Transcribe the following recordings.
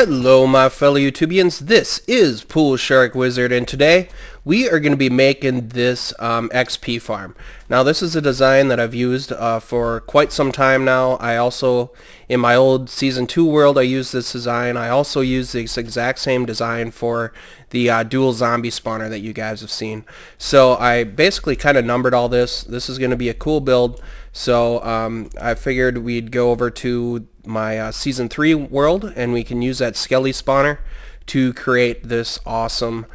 Hello my fellow YouTubians, this is PoolSharkWizard, and today we are going to be making this XP farm. Now this is a design that I've used for quite some time now. I also, in my old Season 2 world, I used this design. I also used this exact same design for the dual zombie spawner that you guys have seen. So I basically kind of numbered all this. This is going to be a cool build. So I figured we'd go over to my Season 3 world, and we can use that Skelly Spawner to create this awesome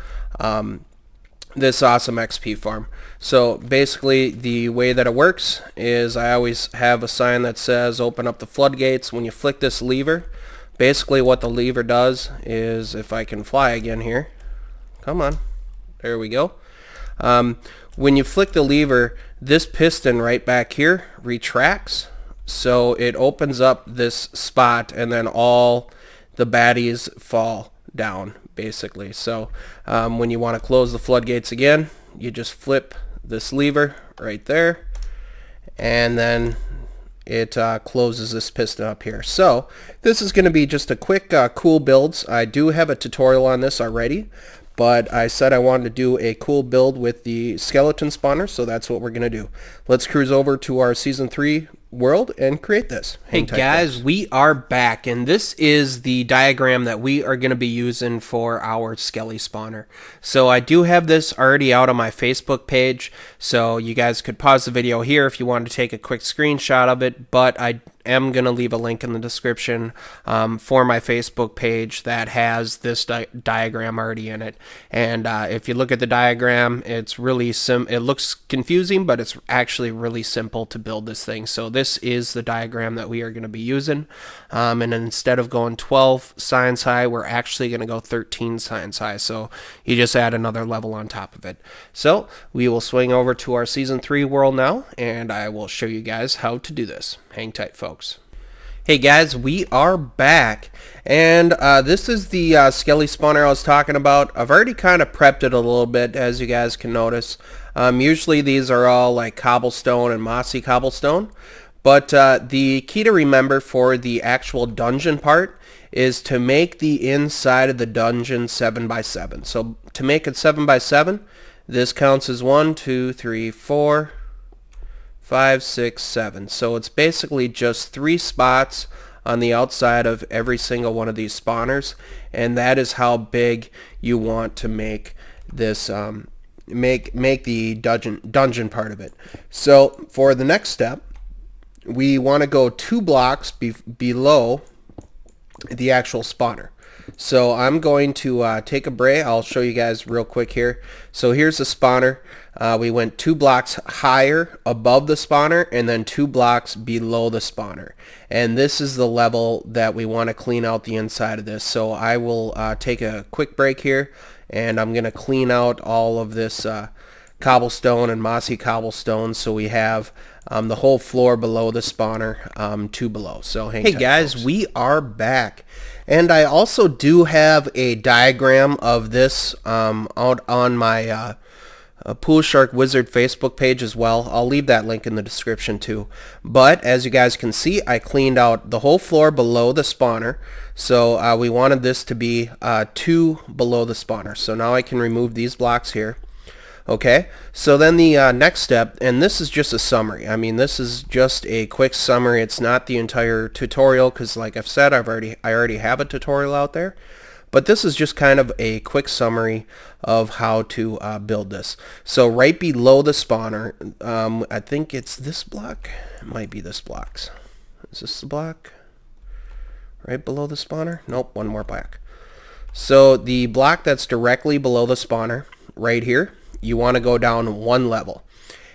XP farm. So basically the way that it works is I always have a sign that says open up the floodgates. When you flick this lever, basically what the lever does is, if I can fly again here, come on, there we go. When you flick the lever, this piston right back here retracts, so it opens up this spot, and then all the baddies fall down basically. So when you want to close the floodgates again, you just flip this lever right there, and then it closes this piston up here. So this is going to be just a quick cool builds. I do have a tutorial on this already, but I said I wanted to do a cool build with the skeleton spawner, so that's what we're going to do. Let's cruise over to our Season 3 world and create this. Hey guys, we are back, and this is the diagram that we are going to be using for our Skelly Spawner. So I do have this already out on my Facebook page, so you guys could pause the video here if you want to take a quick screenshot of it, but I am going to leave a link in the description for my Facebook page that has this diagram already in it. And if you look at the diagram, it's really it looks confusing, but it's actually really simple to build this thing. So this is the diagram that we are going to be using, and instead of going 12 signs high, we're actually going to go 13 signs high, so you just add another level on top of it. So we will swing over to our Season 3 world now, and I will show you guys how to do this. Hang tight, folks. Hey guys, we are back, and this is the Skelly Spawner I was talking about. I've already kind of prepped it a little bit, as you guys can notice. Usually these are all like cobblestone and mossy cobblestone, but the key to remember for the actual dungeon part is to make the inside of the dungeon 7x7. So to make it 7x7, this counts as 1, 2, 3, 4, 5, 6, 7. So it's basically just 3 spots on the outside of every single one of these spawners, and that is how big you want to make this make the dungeon part of it. So for the next step, we want to go 2 blocks below the actual spawner. So I'm going to take a break. I'll show you guys real quick here. So here's the spawner. We went 2 blocks higher above the spawner, and then 2 blocks below the spawner. And this is the level that we want to clean out the inside of this. So I will take a quick break here, and I'm going to clean out all of this cobblestone and mossy cobblestone, so we have the whole floor below the spawner to below. So hey guys, folks, we are back, and I also do have a diagram of this out on my PoolSharkWizard Facebook page as well. I'll leave that link in the description too. But as you guys can see, I cleaned out the whole floor below the spawner. So we wanted this to be 2 below the spawner. So now I can remove these blocks here. Okay, so then the next step, and this is just a summary. I mean, this is just a quick summary. It's not the entire tutorial, because like I've said, I already have a tutorial out there. But this is just kind of a quick summary of how to build this. So right below the spawner, I think it's this block. It might be this block. Is this the block? Right below the spawner? Nope, one more block. So the block that's directly below the spawner, right here, you want to go down 1 level.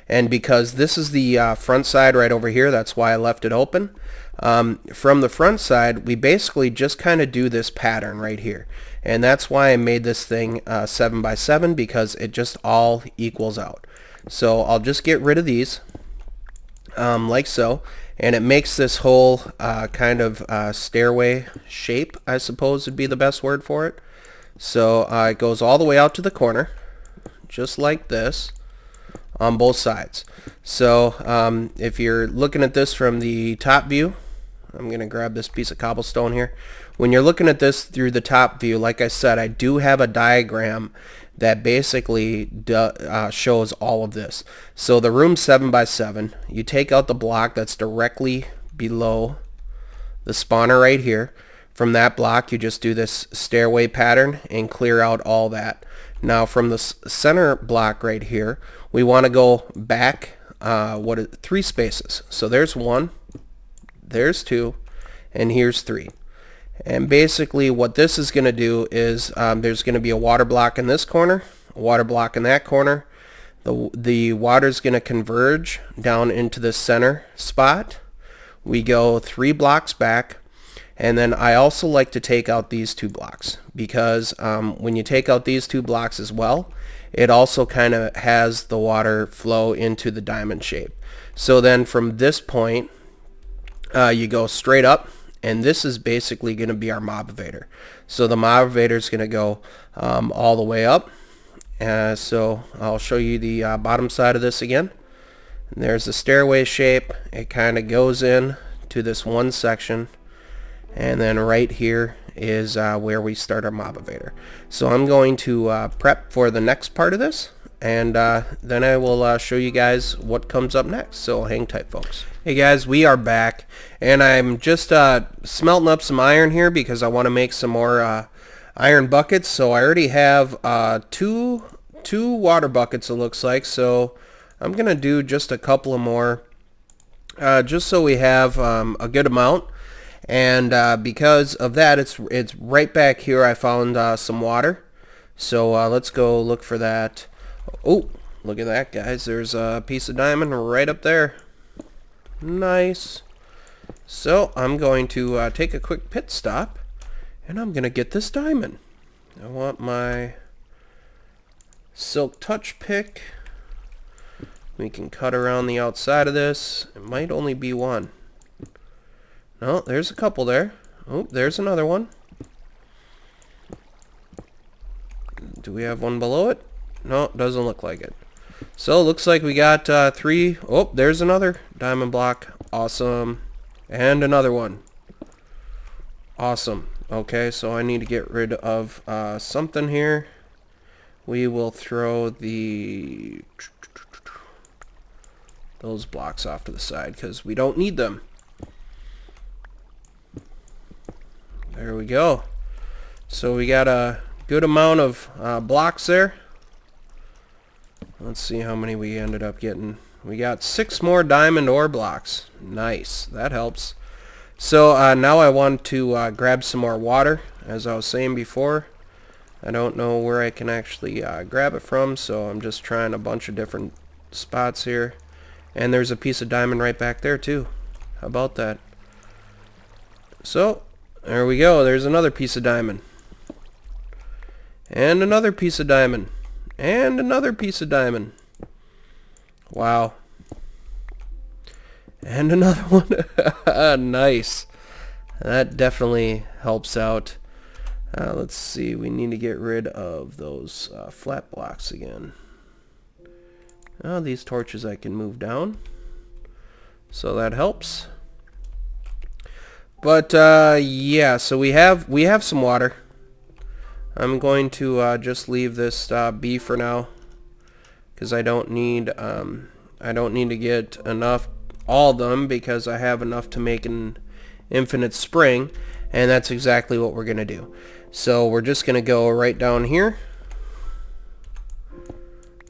And because this is the front side right over here, that's why I left it open. From the front side, we basically just kind of do this pattern right here. And that's why I made this thing 7x7, because it just all equals out. So I'll just get rid of these, like so. And it makes this whole kind of stairway shape, I suppose would be the best word for it. So it goes all the way out to the corner, just like this, on both sides. So if you're looking at this from the top view, I'm going to grab this piece of cobblestone here. When you're looking at this through the top view, like I said, I do have a diagram that basically shows all of this. So the room's 7 by 7. You take out the block that's directly below the spawner right here. From that block, you just do this stairway pattern and clear out all that. Now from the center block right here, we want to go back 3 spaces. So there's 1, there's 2, and here's 3. And basically what this is going to do is there's going to be a water block in this corner, a water block in that corner. The water's going to converge down into the center spot. We go 3 blocks back, and then I also like to take out these 2 blocks because when you take out these 2 blocks as well, it also kind of has the water flow into the diamond shape. So then from this point, you go straight up, and this is basically going to be our mob evader. So the mob evader is going to go all the way up. So I'll show you the bottom side of this again. And there's the stairway shape. It kind of goes in to this one section, and then right here is where we start our mob evader. So I'm going to prep for the next part of this, and then I will show you guys what comes up next. So hang tight, folks. Hey guys, we are back, and I'm just smelting up some iron here because I want to make some more iron buckets. So I already have two water buckets, it looks like. So I'm gonna do just a couple of more, just so we have a good amount. And because of that, it's right back here. I found some water, so let's go look for that. Oh, look at that, guys. There's a piece of diamond right up there. Nice. So I'm going to take a quick pit stop, and I'm gonna get this diamond. I want my silk touch pick. We can cut around the outside of this. It might only be one. No, there's a couple there. Oh, there's another one. Do we have one below it? No, doesn't look like it. So it looks like we got 3. Oh, there's another diamond block. Awesome. And another one. Awesome. Okay, so I need to get rid of something here. We will throw those blocks off to the side because we don't need them. There we go. So we got a good amount of blocks there. Let's see how many we ended up getting. We got 6 more diamond ore blocks. Nice. That helps. So now I want to grab some more water. As I was saying before, I don't know where I can actually grab it from, so I'm just trying a bunch of different spots here. And there's a piece of diamond right back there too. How about that? So there we go. There's another piece of diamond. And another piece of diamond. And another piece of diamond. Wow. And another one. Nice. That definitely helps out. Let's see. We need to get rid of those flat blocks again. Oh, these torches I can move down. So that helps. But yeah, so we have some water. I'm going to just leave this be for now, because I don't need to get all of them, because I have enough to make an infinite spring, and that's exactly what we're gonna do. So we're just gonna go right down here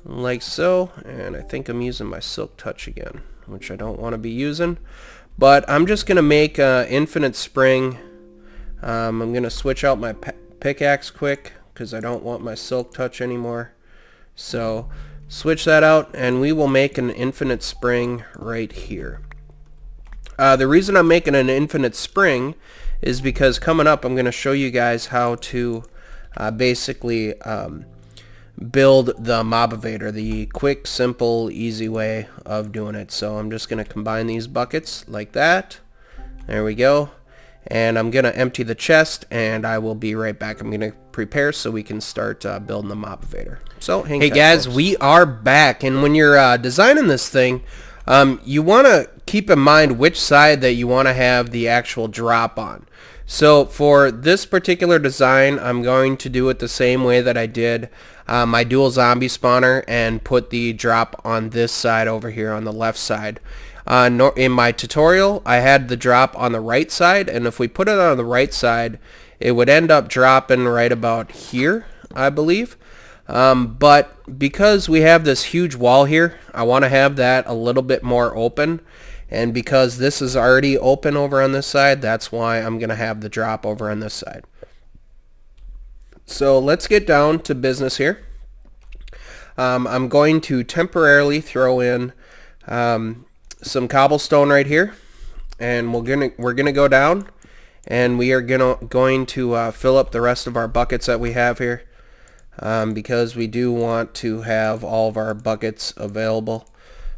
like so, and I think I'm using my silk touch again, which I don't want to be using, but I'm just gonna make an infinite spring. I'm gonna switch out my pickaxe quick because I don't want my silk touch anymore. So switch that out, and we will make an infinite spring right here. The reason I'm making an infinite spring is because coming up I'm going to show you guys how to basically build the mob evader, the quick, simple, easy way of doing it. So I'm just going to combine these buckets like that. There we go. And I'm going to empty the chest, and I will be right back. I'm going to prepare so we can start building the mob evader. So, hey guys, folks, we are back. And when you're designing this thing, You want to keep in mind which side that you want to have the actual drop on. So for this particular design, I'm going to do it the same way that I did my dual zombie spawner and put the drop on this side over here on the left side. In my tutorial, I had the drop on the right side, and if we put it on the right side, it would end up dropping right about here, I believe. But because we have this huge wall here, I want to have that a little bit more open. And because this is already open over on this side, that's why I'm going to have the drop over on this side. So let's get down to business here. I'm going to temporarily throw in some cobblestone right here, and we're gonna go down, and we are going to fill up the rest of our buckets that we have here, because we do want to have all of our buckets available.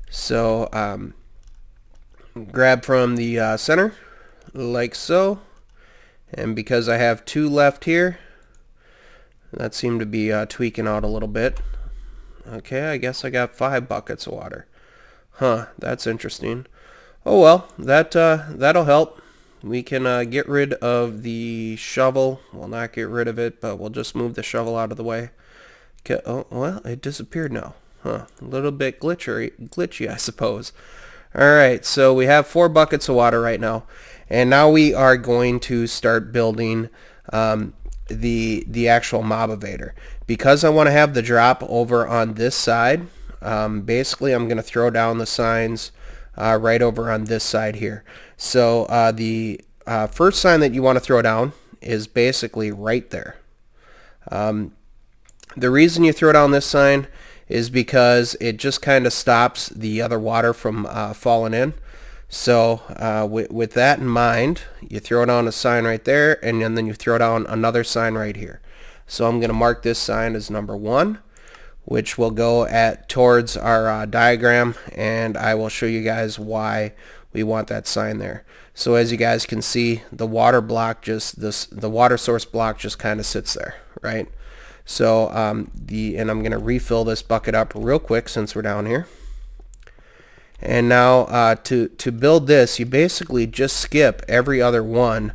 So grab from the center like so, and because I have 2 left here, that seemed to be tweaking out a little bit. Okay, I guess I got 5 buckets of water. Huh, that's interesting. Oh well, that'll help. We can get rid of the shovel. We'll not get rid of it, but we'll just move the shovel out of the way. Okay, oh, well, it disappeared now. Huh, a little bit glitchy, I suppose. Alright, so we have 4 buckets of water right now. And now we are going to start building the actual mob evader. Because I want to have the drop over on this side, basically I'm going to throw down the signs right over on this side here. So the first sign that you want to throw down is basically right there. The reason you throw down this sign is because it just kind of stops the other water from falling in. So with that in mind, you throw down a sign right there, and then you throw down another sign right here. So I'm going to mark this sign as number 1, which will go towards our diagram, and I will show you guys why we want that sign there. So as you guys can see, the water source block just kind of sits there, right? So and I'm going to refill this bucket up real quick since we're down here. And now to build this, you basically just skip every other one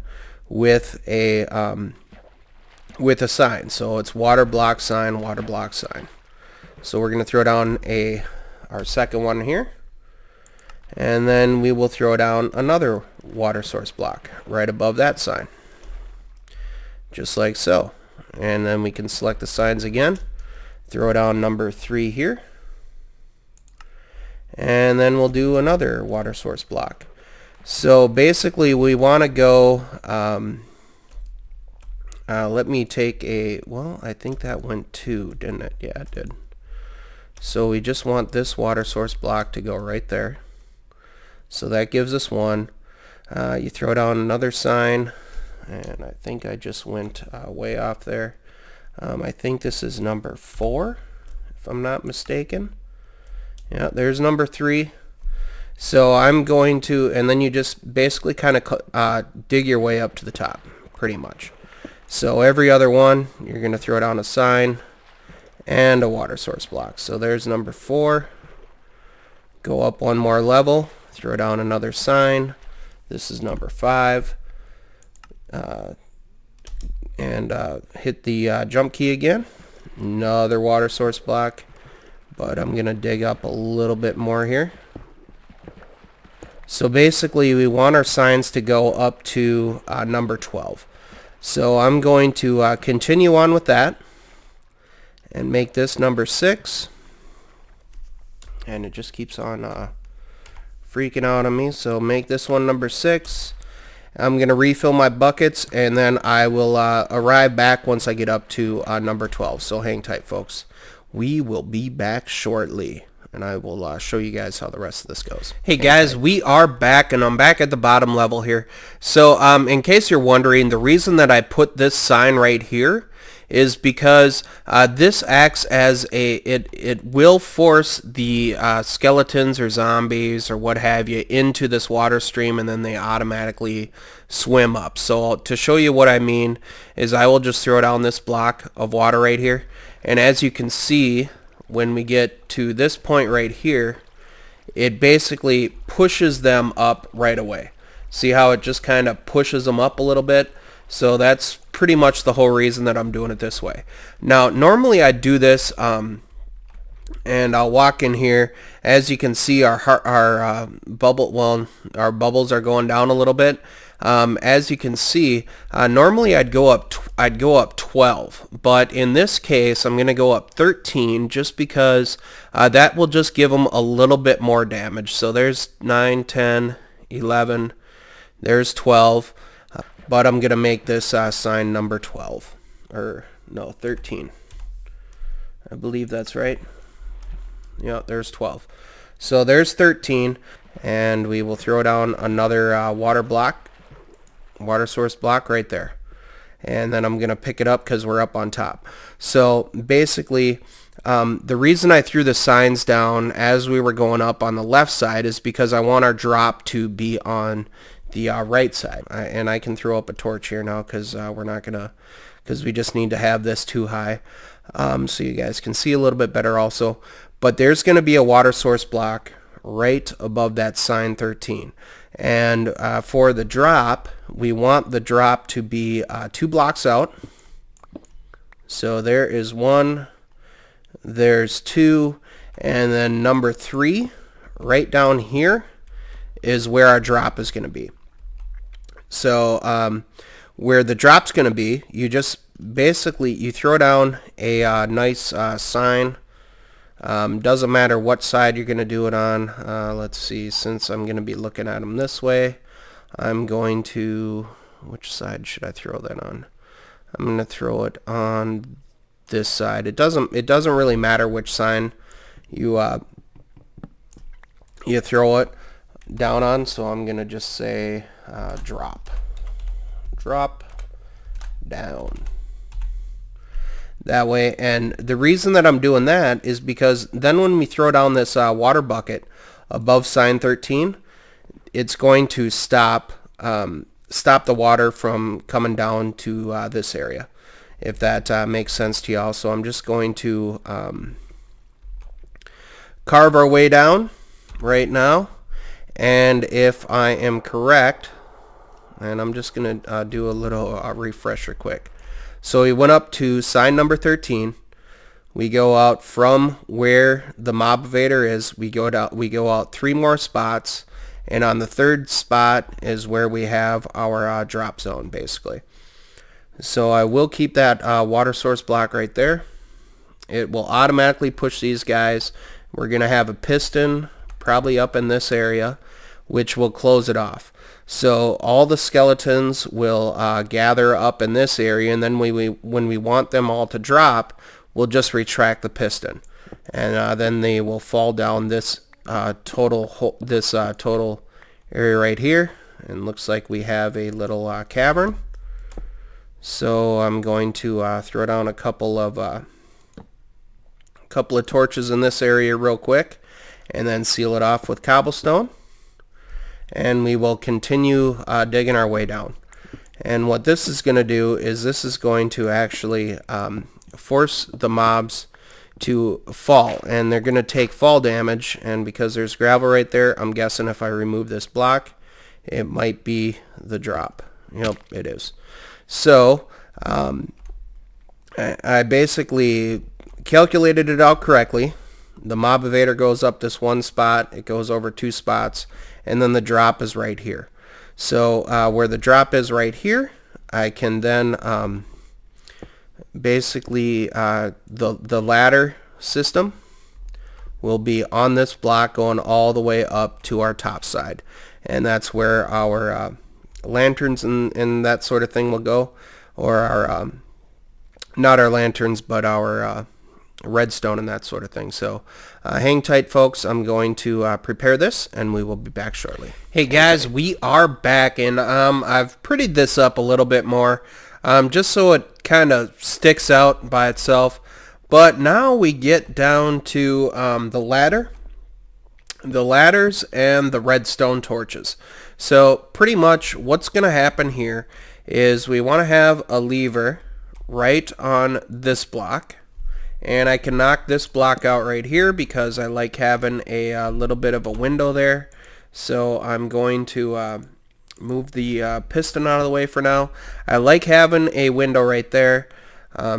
with a sign. So it's water block sign, water block sign. So we're going to throw down our second one here, and then we will throw down another water source block right above that sign, just like so. And then we can select the signs again, throw down number 3 here, and then we'll do another water source block. So basically we want to go, let me take I think that went 2, didn't it? Yeah, it did. So we just want this water source block to go right there. So that gives us 1. You throw down another sign, and I think I just went way off there. I think this is number 4, if I'm not mistaken. Yeah, there's number 3. So I'm going to, and then you just basically kind of dig your way up to the top, pretty much. So every other one, you're going to throw down a sign and a water source block. So there's number 4. Go up 1 more level, throw down another sign. This is number 5. And hit the jump key again. Another water source block. But I'm going to dig up a little bit more here. So basically we want our signs to go up to number 12. So I'm going to continue on with that and make this number 6. And it just keeps on freaking out on me. So make this one number 6. I'm going to refill my buckets, and then I will arrive back once I get up to number 12. So hang tight, folks. We will be back shortly, and I will show you guys how the rest of this goes. Hey guys, we are back, and I'm back at the bottom level here. So in case you're wondering, the reason that I put this sign right here is because this acts as it will force the skeletons or zombies or what have you into this water stream, and then they automatically swim up. So to show you what I mean is I will just throw down this block of water right here, and as you can see, when we get to this point right here, it basically pushes them up right away. See how it just kind of pushes them up a little bit? So that's pretty much the whole reason that I'm doing it this way. Now, normally I do this, and I'll walk in here. As you can see, our bubbles are going down a little bit. As you can see, normally I'd go up 12, but in this case I'm going to go up 13 just because that will just give them a little bit more damage. So there's 9, 10, 11, there's 12, but I'm going to make this sign number 12, or no, 13. I believe that's right. Yeah, there's 12. So there's 13, and we will throw down another water source block right there. And then I'm going to pick it up because we're up on top. So basically, the reason I threw the signs down as we were going up on the left side is because I want our drop to be on the right side. And I can throw up a torch here now because we just need to have this too high. So you guys can see a little bit better also. But there's going to be a water source block right above that sign 13. And for the drop, we want the drop to be 2 blocks out. So there is 1, there's 2, and then number 3 right down here is where our drop is going to be. So where the drop's going to be, you just basically you throw down a nice sign. Doesn't matter what side you're going to do it on. Let's see, since I'm going to be looking at them this way, I'm going to, which side should I throw that on? I'm going to throw it on this side. It doesn't really matter which sign you throw it down on, so I'm going to just say drop down. That way, and the reason that I'm doing that is because then when we throw down this water bucket above sign 13, it's going to stop the water from coming down to this area, if that makes sense to y'all. So I'm just going to carve our way down right now, and if I am correct, and I'm just going to do a little refresher quick. So we went up to sign number 13. We go out from where the mob evader is. We go out 3 more spots, and on the 3rd spot is where we have our drop zone, basically. So I will keep that water source block right there. It will automatically push these guys. We're going to have a piston probably up in this area, which will close it off. So all the skeletons will gather up in this area, and then when we want them all to drop, we'll just retract the piston, and then they will fall down this total area right here. And looks like we have a little cavern. So I'm going to throw down a couple of torches in this area real quick, and then seal it off with cobblestone. And we will continue digging our way down. And what this is going to do is this is going to actually force the mobs to fall, and they're going to take fall damage. And because there's gravel right there, I'm guessing if I remove this block, it might be the drop. Yep, it is. So I basically calculated it out correctly. The mob evader goes up this 1 spot, it goes over 2 spots, and then the drop is right here. So where the drop is right here, I can then basically the ladder system will be on this block going all the way up to our top side, and that's where our lanterns and that sort of thing will go, or our not our lanterns, but our redstone and that sort of thing. So hang tight, folks. I'm going to prepare this, and we will be back shortly. Hey guys, we are back, and I've prettied this up a little bit more, just so it kind of sticks out by itself. But now we get down to the ladders and the redstone torches. So pretty much what's going to happen here is we want to have a lever right on this block, and I can knock this block out right here because I like having a little bit of a window there. So I'm going to move the piston out of the way for now. I like having a window right there,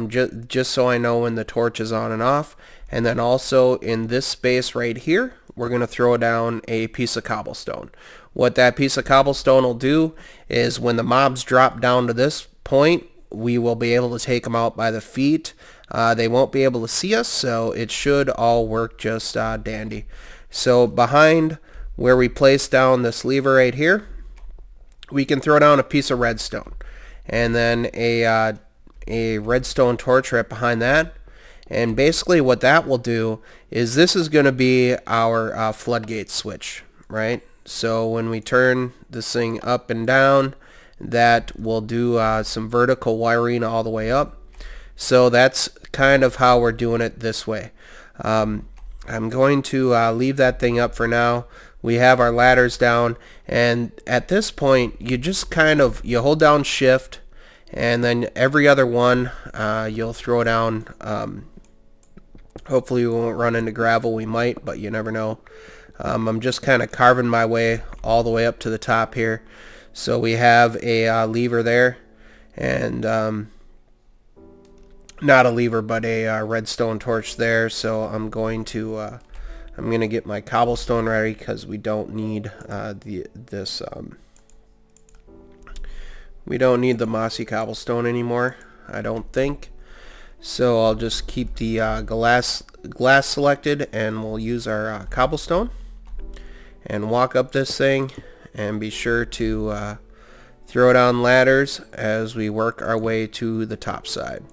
just so I know when the torch is on and off. And then also in this space right here, we're going to throw down a piece of cobblestone. What that piece of cobblestone will do is when the mobs drop down to this point, we will be able to take them out by the feet. They won't be able to see us, so it should all work just dandy. So behind where we place down this lever right here, we can throw down a piece of redstone, and then a redstone torch right behind that. And basically what that will do is this is going to be our floodgate switch, right? So when we turn this thing up and down, that will do some vertical wiring all the way up. So that's kind of how we're doing it this way. I'm going to leave that thing up for now. We have our ladders down, and at this point you just kind of hold down shift, and then every other one you'll throw down. Hopefully we won't run into gravel. We might, but you never know. I'm just kind of carving my way all the way up to the top here. So we have a lever there, and not a lever, but a redstone torch there. So I'm going to get my cobblestone ready because we don't need we don't need the mossy cobblestone anymore, I don't think. So I'll just keep the glass selected, and we'll use our cobblestone and walk up this thing, and be sure to throw down ladders as we work our way to the top side.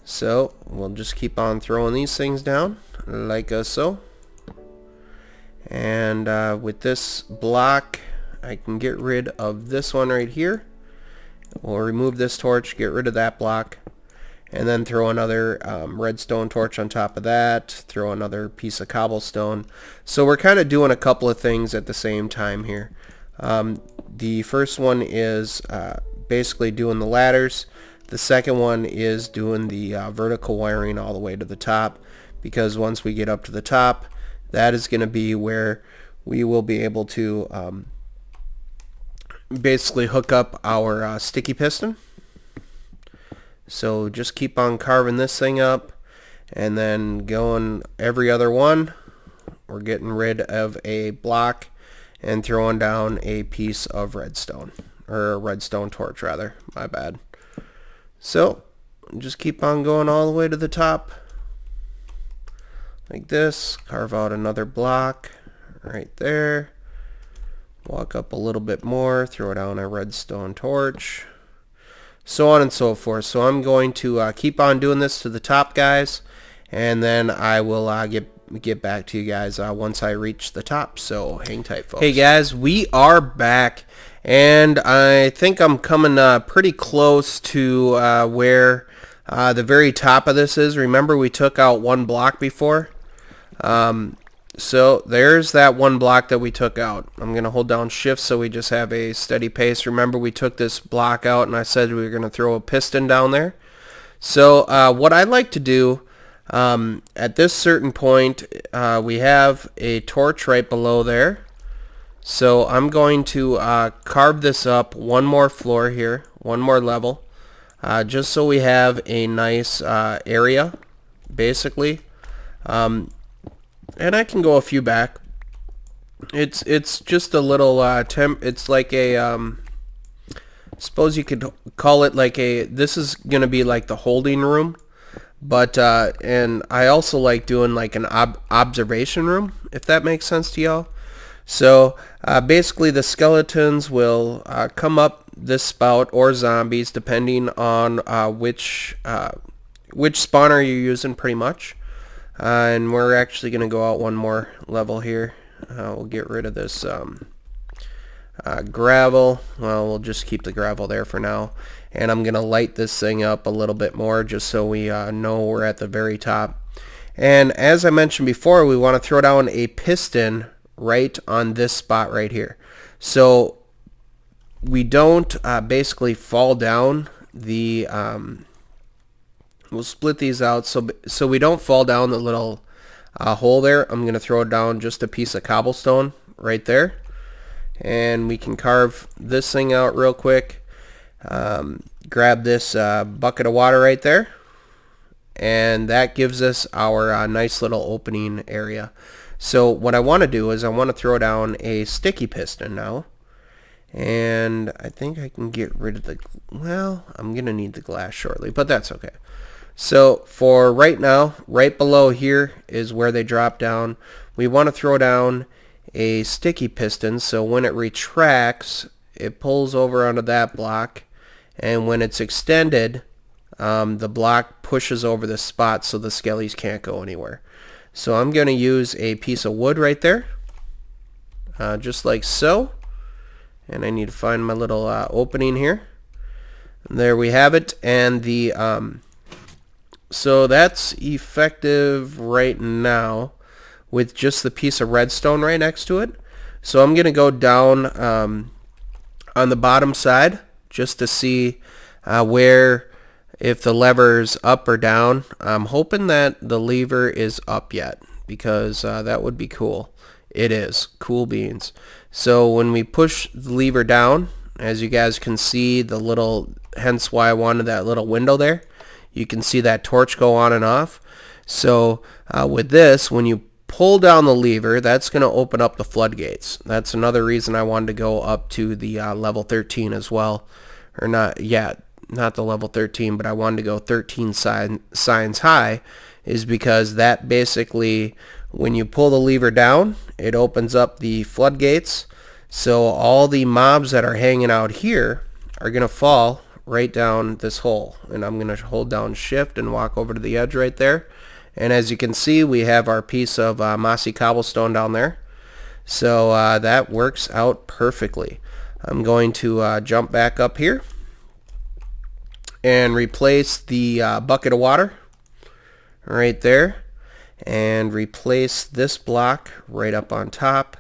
So we'll just keep on throwing these things down like so. And with this block, I can get rid of this one right here. We'll remove this torch, get rid of that block, and then throw another redstone torch on top of that, throw another piece of cobblestone. So we're kind of doing a couple of things at the same time here. The first one is basically doing the ladders. The second one is doing the vertical wiring all the way to the top, because once we get up to the top, that is going to be where we will be able to basically hook up our sticky piston. So just keep on carving this thing up, and then going every other one. We're getting rid of a block and throwing down a piece of redstone, or a redstone torch rather, my bad. So just keep on going all the way to the top like this. Carve out another block right there, walk up a little bit more, throw down a redstone torch, so on and so forth. So I'm going to keep on doing this to the top, guys, and then I will get back to you guys once I reach the top. So hang tight, folks. Hey guys, we are back, and I think I'm coming pretty close to where the very top of this is. Remember, we took out one block before. So there's that one block that we took out. I'm going to hold down shift so we just have a steady pace. Remember, we took this block out and I said we were going to throw a piston down there. So what I like to do, at this certain point, we have a torch right below there. So I'm going to carve this up one more floor here, one more level, just so we have a nice area, basically. And I can go a few back. It's just a little it's like a suppose you could call it like this is gonna be like the holding room, but and I also like doing like an observation room, if that makes sense to y'all. So basically the skeletons will come up this spout, or zombies, depending on which spawner you're using, pretty much. And we're actually going to go out one more level here. We'll get rid of this gravel. Well, we'll just keep the gravel there for now. And I'm going to light this thing up a little bit more just so we know we're at the very top. And as I mentioned before, we want to throw down a piston right on this spot right here. So we don't basically fall down the We'll split these out so we don't fall down the little hole there. I'm going to throw down just a piece of cobblestone right there. And we can carve this thing out real quick. Grab this bucket of water right there. And that gives us our nice little opening area. So what I want to do is I want to throw down a sticky piston now. And I think I can get rid of the, well, I'm going to need the glass shortly, but that's okay. So for right now, right below here is where they drop down. We want to throw down a sticky piston, so when it retracts, it pulls over onto that block, and when it's extended, the block pushes over the spot so the skellies can't go anywhere. So I'm going to use a piece of wood right there, just like so. And I need to find my little opening here. And there we have it. And the so that's effective right now with just the piece of redstone right next to it. So I'm going to go down on the bottom side just to see where, if the lever's up or down. I'm hoping that the lever is up yet, because that would be cool. It is. Cool beans. So when we push the lever down, as you guys can see, the little, hence why I wanted that little window there, you can see that torch go on and off. So with this, when you pull down the lever, that's going to open up the floodgates. That's another reason I wanted to go up to the level 13 as well. Or not yet, not the level 13, but I wanted to go 13 signs high, is because that basically, when you pull the lever down, it opens up the floodgates. So all the mobs that are hanging out here are going to fall right down this hole. And I'm going to hold down shift and walk over to the edge right there. And as you can see, we have our piece of mossy cobblestone down there. So that works out perfectly. I'm going to jump back up here and replace the bucket of water right there, and replace this block right up on top.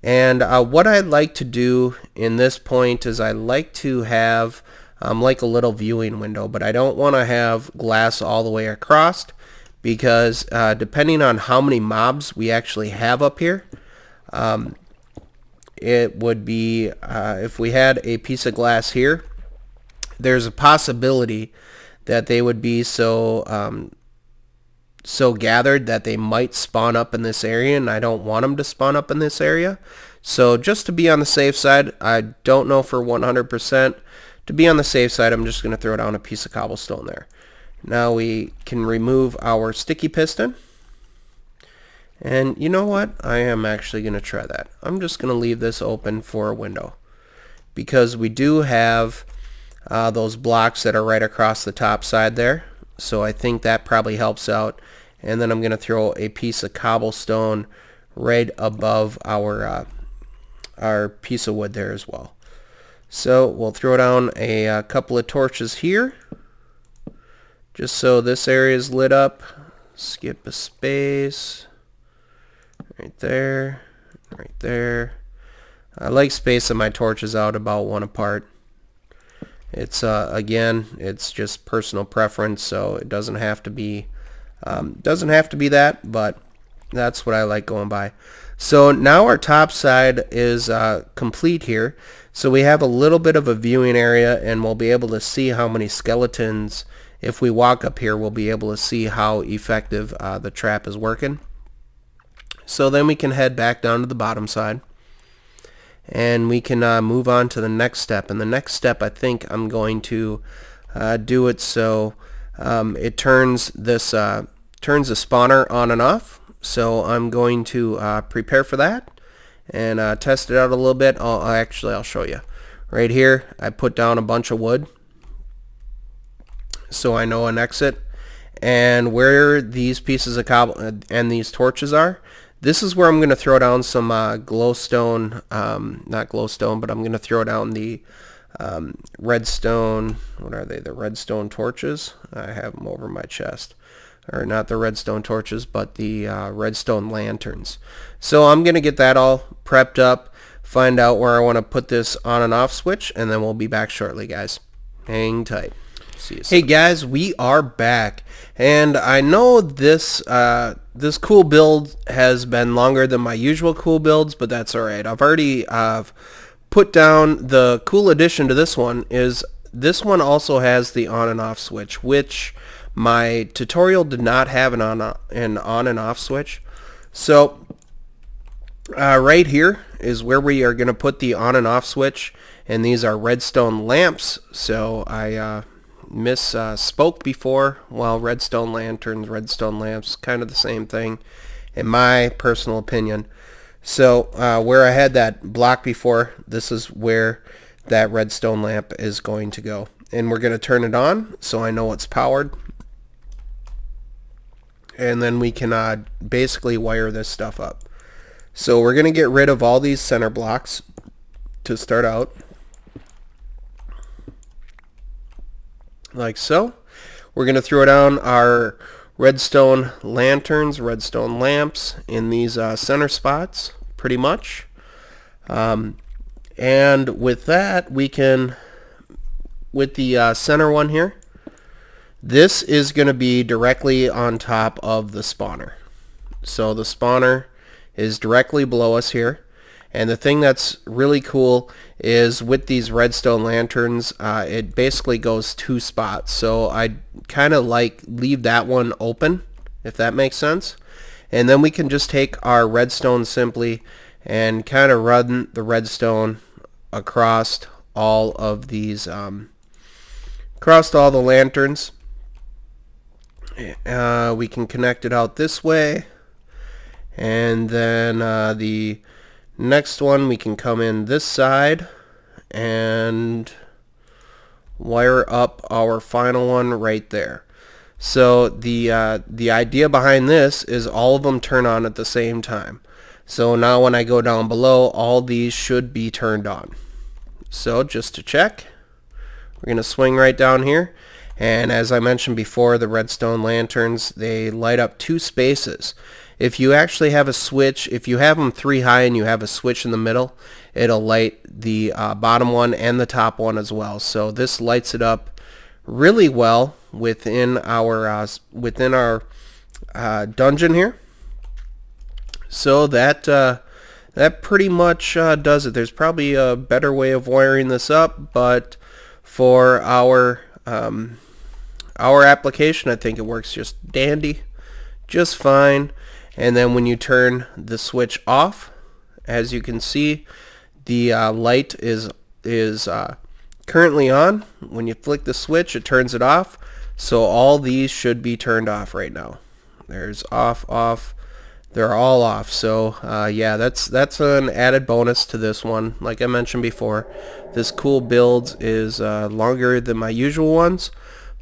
And what I'd like to do in this point is I like to have like a little viewing window, but I don't want to have glass all the way across, because depending on how many mobs we actually have up here, it would be, if we had a piece of glass here, there's a possibility that they would be so gathered that they might spawn up in this area, and I don't want them to spawn up in this area. So just to be on the safe side, I don't know for 100%, to be on the safe side, I'm just going to throw down a piece of cobblestone there. Now we can remove our sticky piston. And you know what? I am actually going to try that. I'm just going to leave this open for a window, because we do have those blocks that are right across the top side there. So I think that probably helps out. And then I'm going to throw a piece of cobblestone right above our piece of wood there as well. So we'll throw down a couple of torches here, just so this area is lit up. Skip a space. Right there. Right there. I like spacing my torches out about one apart. It's again, it's just personal preference, so it doesn't have to be that, but that's what I like going by. So now our top side is complete here. So we have a little bit of a viewing area, and we'll be able to see how many skeletons. If we walk up here, we'll be able to see how effective the trap is working. So then we can head back down to the bottom side, and we can move on to the next step. And the next step, I think I'm going to do it so it turns this turns the spawner on and off. So I'm going to prepare for that and test it out a little bit. I'll show you. Right here, I put down a bunch of wood so I know an exit. And where these pieces of cobble and these torches are, this is where I'm going to throw down some glowstone, not glowstone, but I'm going to throw down the redstone. What are they? The redstone torches. I have them over my chest. Or not the redstone torches, but the redstone lanterns. So I'm going to get that all prepped up, find out where I want to put this on and off switch, and then we'll be back shortly, guys. Hang tight. See you soon. Hey guys, we are back, and I know this this cool build has been longer than my usual cool builds, but that's alright. I've already put down the cool addition to this one is this one also has the on and off switch, which my tutorial did not have an on and off switch. So right here is where we are going to put the on and off switch, and these are redstone lamps. So I misspoke before. Well, redstone lanterns, redstone lamps, kind of the same thing in my personal opinion. So where I had that block before, this is where that redstone lamp is going to go, and we're going to turn it on so I know it's powered, and then we can basically wire this stuff up. So we're going to get rid of all these center blocks to start out, like so. We're going to throw down our redstone lanterns, redstone lamps in these center spots, pretty much. And with that, we can, with the center one here, this is going to be directly on top of the spawner. So the spawner is directly below us here. And the thing that's really cool is with these redstone lanterns, it basically goes 2 spots. So I kind of like leave that one open, if that makes sense. And then we can just take our redstone simply and kind of run the redstone across all of these, across all the lanterns. We can connect it out this way, and then the next one we can come in this side and wire up our final one right there. So the idea behind this is all of them turn on at the same time. So now when I go down below, all these should be turned on. So just to check, we're going to swing right down here, and as I mentioned before, the redstone lanterns, they light up 2 spaces. If you actually have a switch, if you have them 3 high and you have a switch in the middle, it'll light the bottom one and the top one as well. So this lights it up really well within our dungeon here. So that that pretty much does it. There's probably a better way of wiring this up, but for our application, I think it works just dandy, just fine. And then when you turn the switch off, as you can see, the light is currently on. When you flick the switch, it turns it off. So all these should be turned off right now. There's off, off. They're all off. So yeah, that's an added bonus to this one. Like I mentioned before, this cool build is longer than my usual ones,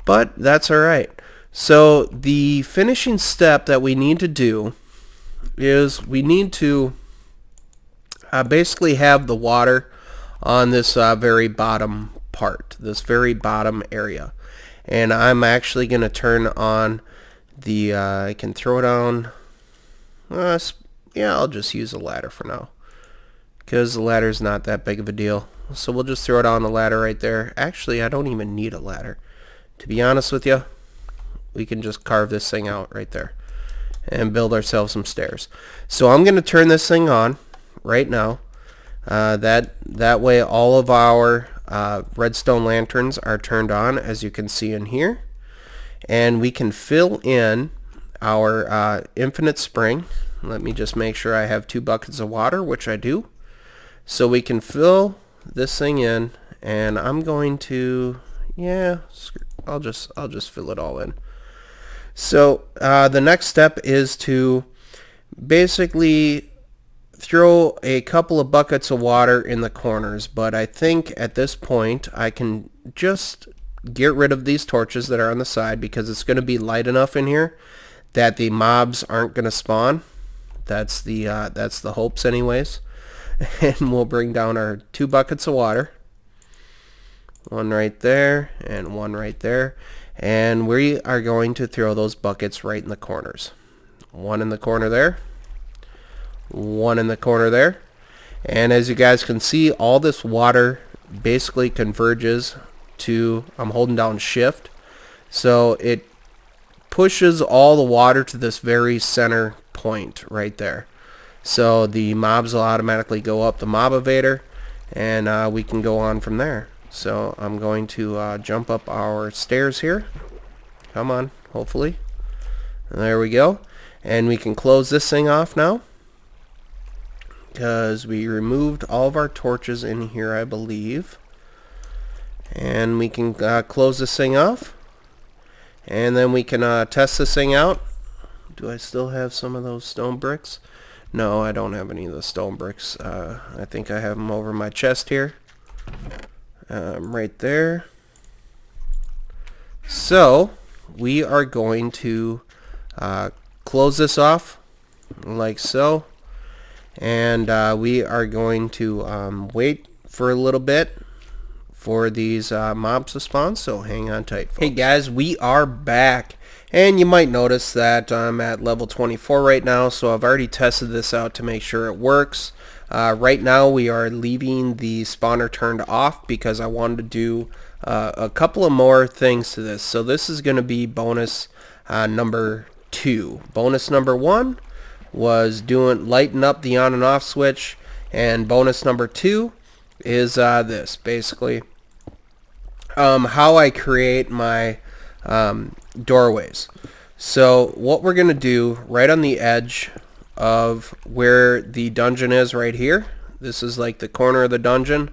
but that's alright. So the finishing step that we need to do is we need to basically have the water on this very bottom part, this very bottom area. And I'm actually going to turn on the, I can throw down, yeah, I'll just use a ladder for now, because the ladder's not that big of a deal. So we'll just throw it on the ladder right there. Actually, I don't even need a ladder. To be honest with you, we can just carve this thing out right there and build ourselves some stairs. So I'm going to turn this thing on right now. That way all of our redstone lanterns are turned on, as you can see in here. And we can fill in our infinite spring. Let me just make sure I have 2 buckets of water, which I do. So we can fill this thing in, and I'm going to, yeah, I'll just fill it all in. So the next step is to basically throw a couple of buckets of water in the corners, but I think at this point I can just get rid of these torches that are on the side, because it's going to be light enough in here that the mobs aren't going to spawn. That's the hopes anyways. And we'll bring down our 2 buckets of water. One right there and one right there. And we are going to throw those buckets right in the corners. One in the corner there. One in the corner there. And as you guys can see, all this water basically converges I'm holding down shift, so it pushes all the water to this very center point right there. So the mobs will automatically go up the mob evader, and we can go on from there. So I'm going to jump up our stairs here. Come on, hopefully. And there we go. And we can close this thing off now, because we removed all of our torches in here, I believe. And we can close this thing off. And then we can test this thing out. Do I still have some of those stone bricks? No, I don't have any of the stone bricks. I think I have them over my chest here. Right there. So, we are going to close this off like so. And we are going to wait for a little bit for these mobs to spawn, so hang on tight, folks. Hey guys, we are back, and you might notice that I'm at level 24 right now, so I've already tested this out to make sure it works. Right now we are leaving the spawner turned off because I wanted to do a couple of more things to this. So this is going to be bonus number 2. Bonus number 1 was lighting up the on and off switch, and bonus number 2 is this, basically how I create my doorways. So what we're gonna do right on the edge of where the dungeon is right here, this is like the corner of the dungeon,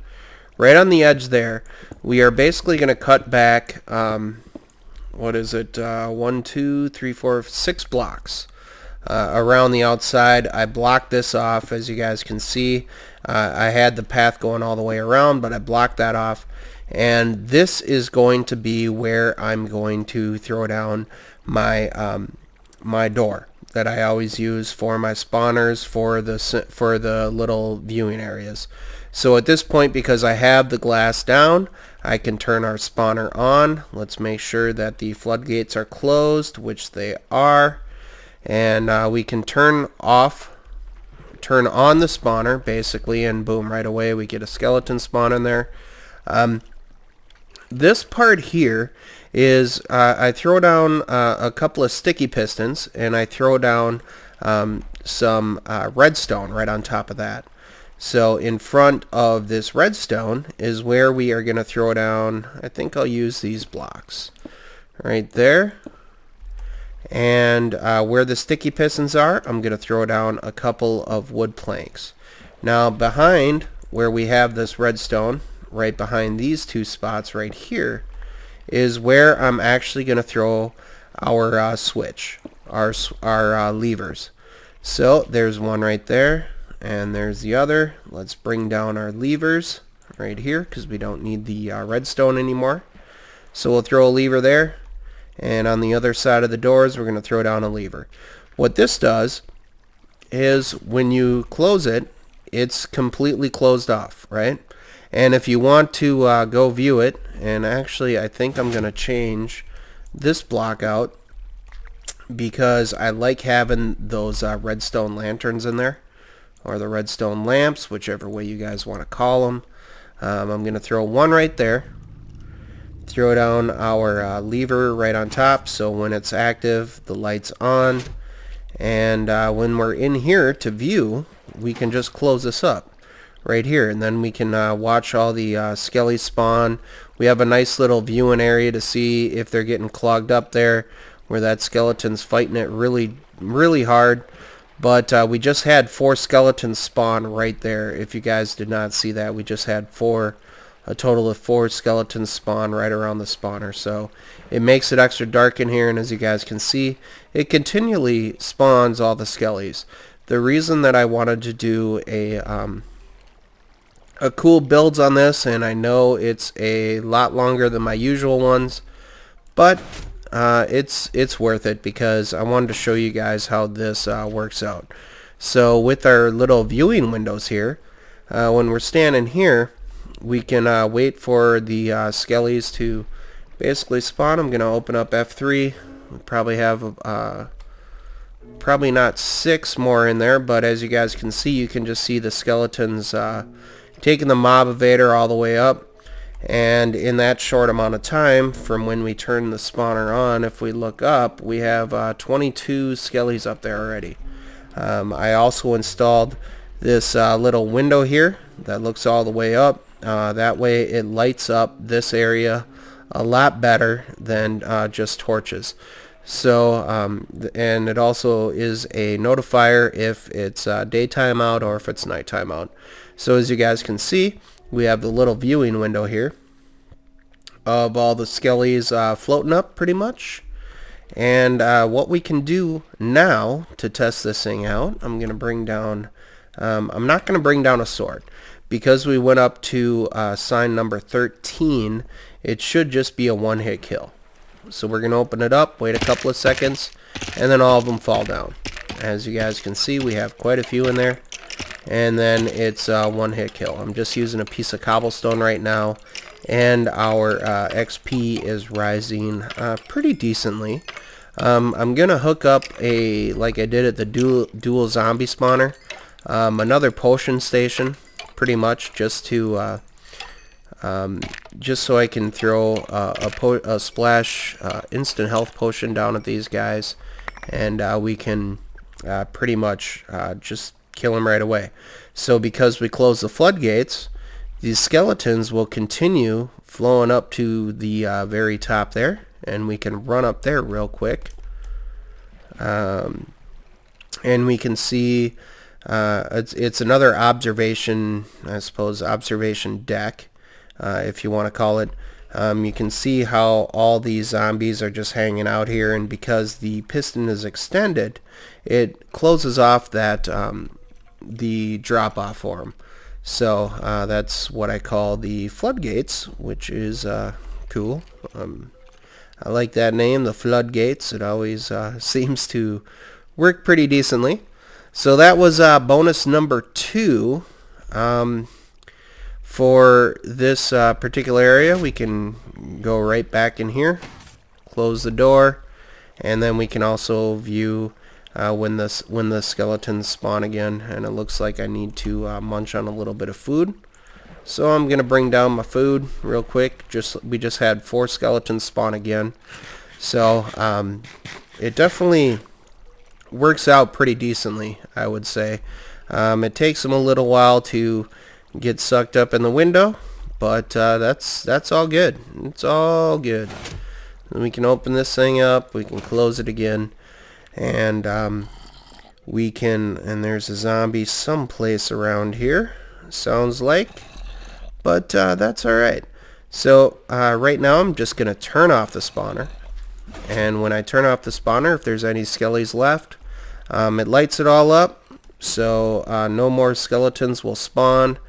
right on the edge there, we are basically gonna cut back what is it, 1, 2, 3, 4, 6 blocks around the outside. I blocked this off, as you guys can see. I had the path going all the way around, but I blocked that off, and this is going to be where I'm going to throw down my my door that I always use for my spawners for the little viewing areas. So at this point, because I have the glass down, I can turn our spawner on. Let's make sure that the floodgates are closed, which they are. And we can turn on the spawner, basically, and boom, right away we get a skeleton spawn in there. This part here is I throw down a couple of sticky pistons, and I throw down some redstone right on top of that. So in front of this redstone is where we are going to throw down, I think I'll use these blocks right there. And where the sticky pistons are, I'm going to throw down a couple of wood planks. Now behind where we have this redstone, right behind these two spots right here, is where I'm actually going to throw our switch, our levers. So there's one right there, and there's the other. Let's bring down our levers right here because we don't need the redstone anymore. So we'll throw a lever there. And on the other side of the doors, we're going to throw down a lever. What this does is when you close it, it's completely closed off, right? And if you want to go view it, and actually I think I'm going to change this block out because I like having those redstone lanterns in there, or the redstone lamps, whichever way you guys want to call them. I'm going to throw one right there. Throw down our lever right on top, so when it's active the light's on, and when we're in here to view, we can just close this up right here, and then we can watch all the skelly spawn. We have a nice little viewing area to see if they're getting clogged up there, where that skeleton's fighting it really hard. But we just had 4 skeletons spawn right there. If you guys did not see that, we just had a total of 4 skeletons spawn right around the spawner. So it makes it extra dark in here, and as you guys can see, it continually spawns all the skellies. The reason that I wanted to do a cool builds on this, and I know it's a lot longer than my usual ones, but it's worth it because I wanted to show you guys how this works out. So with our little viewing windows here, when we're standing here, we can wait for the skellies to basically spawn. I'm going to open up F3. We probably have probably not 6 more in there, but as you guys can see, you can just see the skeletons taking the mob evader all the way up. And in that short amount of time from when we turn the spawner on, if we look up, we have 22 skellies up there already. I also installed this little window here that looks all the way up. That way it lights up this area a lot better than just torches. So and it also is a notifier if it's daytime out or if it's nighttime out. So as you guys can see, we have the little viewing window here of all the skellies floating up pretty much. And what we can do now to test this thing out, I'm going to bring down, I'm not going to bring down a sword. Because we went up to sign number 13, it should just be a one-hit kill. So we're going to open it up, wait a couple of seconds, and then all of them fall down. As you guys can see, we have quite a few in there. And then it's a one-hit kill. I'm just using a piece of cobblestone right now, and our XP is rising pretty decently. I'm going to hook up like I did at the dual zombie spawner, another potion station, pretty much just to just so I can throw a splash instant health potion down at these guys, and we can pretty much just kill them right away. So because we close the floodgates, these skeletons will continue flowing up to the very top there, and we can run up there real quick, and we can see it's another observation, I suppose, observation deck, if you want to call it. You can see how all these zombies are just hanging out here, and because the piston is extended, it closes off that the drop off for them. So that's what I call the floodgates, which is cool. I like that name, the floodgates. It always seems to work pretty decently. So that was bonus number 2. For this particular area, we can go right back in here, close the door, and then we can also view when the skeletons spawn again. And it looks like I need to munch on a little bit of food. So I'm gonna bring down my food real quick. We just had 4 skeletons spawn again. So it definitely works out pretty decently, I would say. It takes them a little while to get sucked up in the window, but that's all good. It's all good. And we can open this thing up, we can close it again, and we can, and there's a zombie someplace around here, sounds like, but that's alright. So right now I'm just gonna turn off the spawner, and when I turn off the spawner, if there's any skellies left, it lights it all up, so no more skeletons will spawn,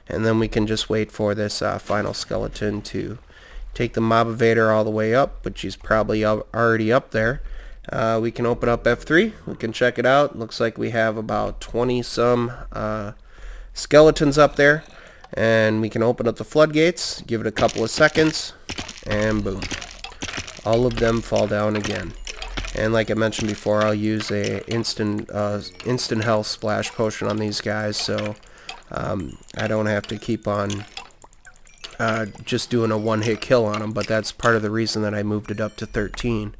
and then we can just wait for this final skeleton to take the mob evader all the way up, which is probably already up there. We can open up F3, we can check it out. Looks like we have about 20 some skeletons up there, and we can open up the floodgates, give it a couple of seconds, and boom, all of them fall down again. And like I mentioned before, I'll use a instant health splash potion on these guys, so I don't have to keep on just doing a one-hit kill on them. But that's part of the reason that I moved it up to 13,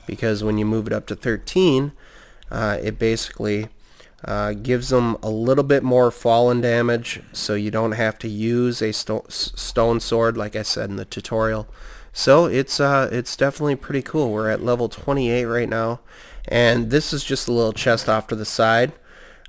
because when you move it up to 13, it basically gives them a little bit more fallen damage, so you don't have to use a stone sword like I said in the tutorial. So it's definitely pretty cool. We're at level 28 right now, and this is just a little chest off to the side.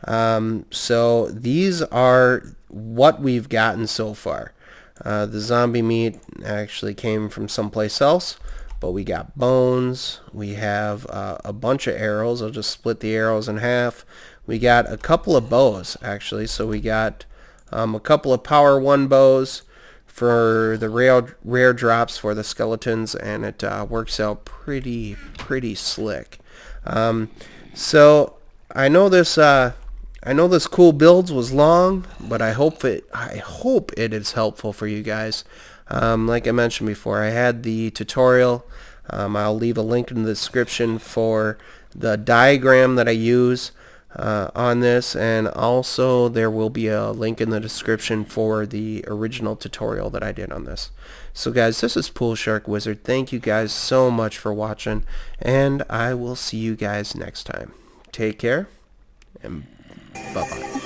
So these are what we've gotten so far. The zombie meat actually came from someplace else, but we got bones, we have a bunch of arrows. I'll just split the arrows in half. We got a couple of bows actually, so we got a couple of power 1 bows for the rare drops for the skeletons, and it works out pretty slick. So I know this cool builds was long, but I hope it is helpful for you guys. Like I mentioned before, I had the tutorial. I'll leave a link in the description for the diagram that I use. on this, and also there will be a link in the description for the original tutorial that I did on this. So guys, this is PoolSharkWizard. Thank you guys so much for watching, and I will see you guys next time. Take care, and bye-bye.